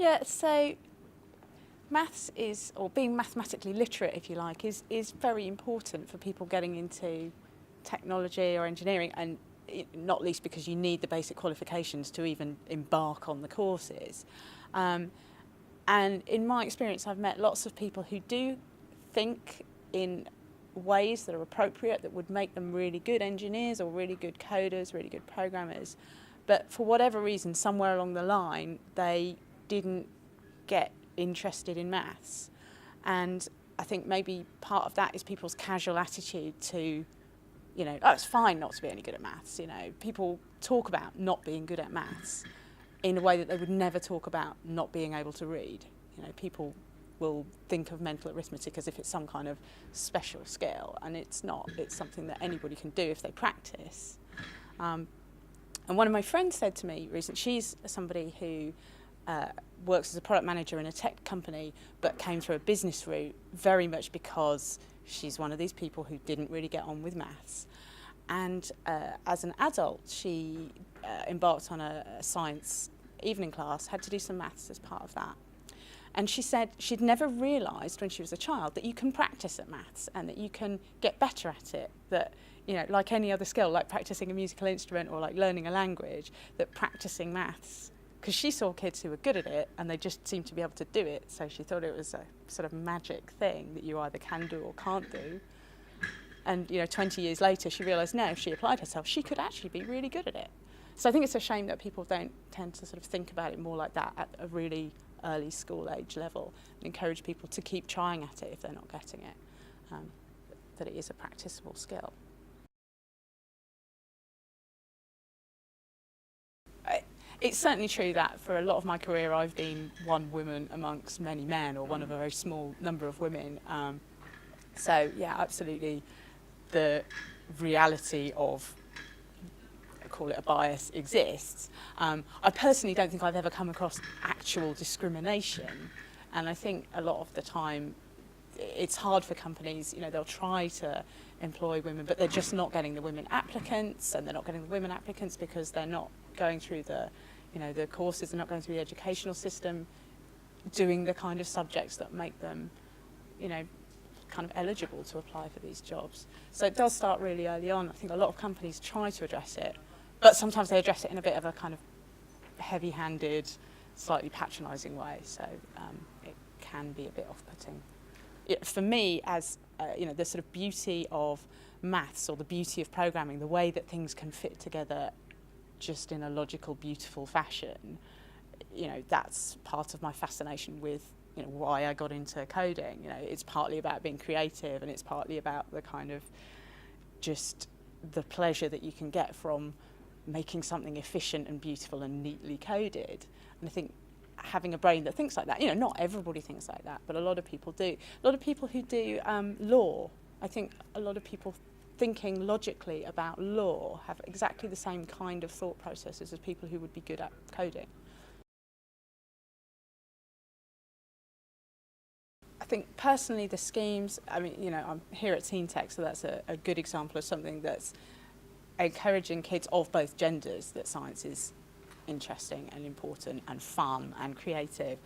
Yeah, so maths is, or being mathematically literate, if you like, is very important for people getting into technology or engineering, and not least because you need the basic qualifications to even embark on the courses. And in my experience, I've met lots of people who do think in ways that are appropriate, that would make them really good engineers or really good coders, really good programmers. But for whatever reason, somewhere along the line, they didn't get interested in maths. And I think maybe part of that is people's casual attitude to, you know, oh, it's fine not to be any good at maths. You know, people talk about not being good at maths in a way that they would never talk about not being able to read. You know, people will think of mental arithmetic as if it's some kind of special skill, and it's not. It's something that anybody can do if they practice. And one of my friends said to me recently, she's somebody who works as a product manager in a tech company, but came through a business route very much because she's one of these people who didn't really get on with maths. And as an adult, she embarked on a science evening class, had to do some maths as part of that. And she said she'd never realised when she was a child that you can practice at maths and that you can get better at it, that, you know, like any other skill, like practicing a musical instrument or like learning a language, that practicing maths, because she saw kids who were good at it and they just seemed to be able to do it, so she thought it was a sort of magic thing that you either can do or can't do. And, you know, 20 years later, she realised now if she applied herself, she could actually be really good at it. So I think it's a shame that people don't tend to sort of think about it more like that at a really early school age level, and encourage people to keep trying at it if they're not getting it, that it is a practicable skill. It's certainly true that for a lot of my career I've been one woman amongst many men, or one of a very small number of women. So yeah, absolutely, the reality of, call it a bias, exists. I personally don't think I've ever come across actual discrimination, and I think a lot of the time it's hard for companies, you know, they'll try to employ women, but they're just not getting the women applicants, and they're not getting the women applicants because they're not going through the, you know, the courses, they're not going through the educational system, doing the kind of subjects that make them, you know, kind of eligible to apply for these jobs. So it does start really early on. I think a lot of companies try to address it, but sometimes they address it in a bit of a kind of heavy-handed, slightly patronising way, so it can be a bit off-putting. For me, as you know, the sort of beauty of maths, or the beauty of programming, the way that things can fit together just in a logical, beautiful fashion, you know, that's part of my fascination with, you know, why I got into coding. You know, it's partly about being creative, and it's partly about the kind of just the pleasure that you can get from making something efficient and beautiful and neatly coded. And I think having a brain that thinks like that, you know, not everybody thinks like that, but a lot of people do. A lot of people who do law, I think a lot of people thinking logically about law have exactly the same kind of thought processes as people who would be good at coding. I think personally the schemes, I mean, you know, I'm here at Teen Tech, so that's a good example of something that's encouraging kids of both genders that science is interesting and important and fun and creative.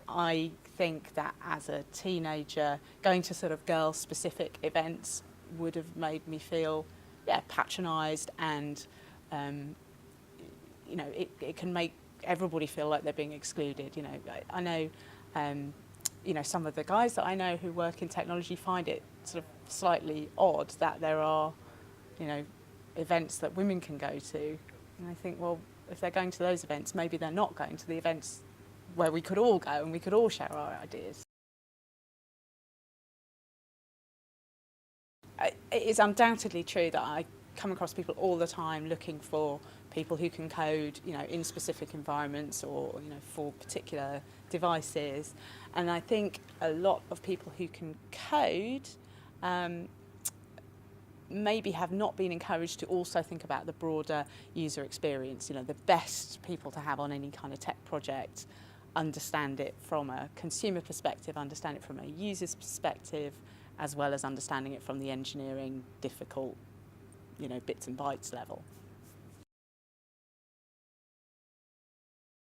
I think that as a teenager, going to sort of girl-specific events would have made me feel, yeah, patronised, and you know, it can make everybody feel like they're being excluded. You know, I know, you know, some of the guys that I know who work in technology find it sort of slightly odd that there are, you know, events that women can go to, and I think, well, if they're going to those events, maybe they're not going to the events where we could all go and we could all share our ideas. It is undoubtedly true that I come across people all the time looking for people who can code, you know, in specific environments, or, you know, for particular devices. And I think a lot of people who can code maybe have not been encouraged to also think about the broader user experience. You know, the best people to have on any kind of tech project understand it from a consumer perspective, understand it from a user's perspective, as well as understanding it from the engineering difficult, you know, bits and bytes level.